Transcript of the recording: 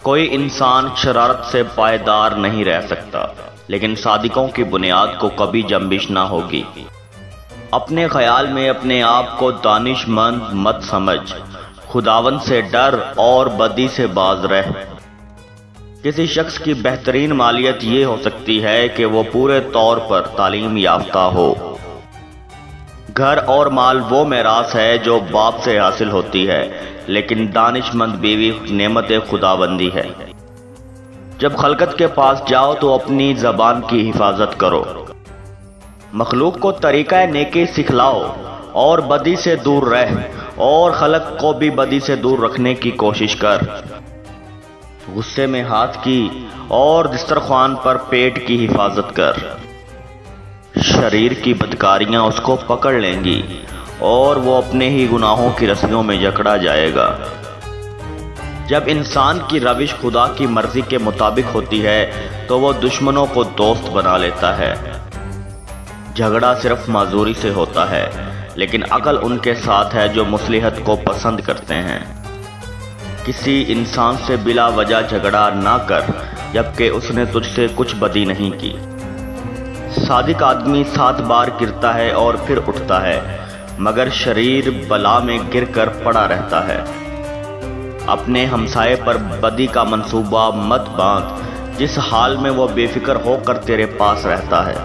कोई इंसान शरारत से पायदार नहीं रह सकता, लेकिन सादिकों की बुनियाद को कभी जंबिश ना होगी। अपने ख्याल में अपने आप को दानिशमंद मत समझ, खुदावंद से डर और बदी से बाज रह। किसी शख्स की बेहतरीन मालियत ये हो सकती है कि वो पूरे तौर पर तालीम याफ्ता हो। घर और माल वो मेरास है जो बाप से हासिल होती है, लेकिन दानिशमंद बीवी नेमत खुदाबंदी है। जब खलकत के पास जाओ तो अपनी जबान की हिफाजत करो। मखलूक को तरीका नेकी सिखलाओ और बदी से दूर रह, और खलक को भी बदी से दूर रखने की कोशिश कर। गुस्से में हाथ की और दस्तरख्वान पर पेट की हिफाजत कर। शरीर की बदकारियां उसको पकड़ लेंगी और वो अपने ही गुनाहों की रस्सियों में जकड़ा जाएगा। जब इंसान की रविश खुदा की मर्जी के मुताबिक होती है तो वो दुश्मनों को दोस्त बना लेता है। झगड़ा सिर्फ माजूरी से होता है, लेकिन अकल उनके साथ है जो मुसलिहत को पसंद करते हैं। किसी इंसान से बिला वजह झगड़ा ना कर जबकि उसने तुझसे कुछ बदी नहीं की। सादिक आदमी 7 बार गिरता है और फिर उठता है, मगर शरीर बला में गिरकर पड़ा रहता है। अपने हमसाये पर बदी का मंसूबा मत बांध जिस हाल में वो बेफिक्र होकर तेरे पास रहता है।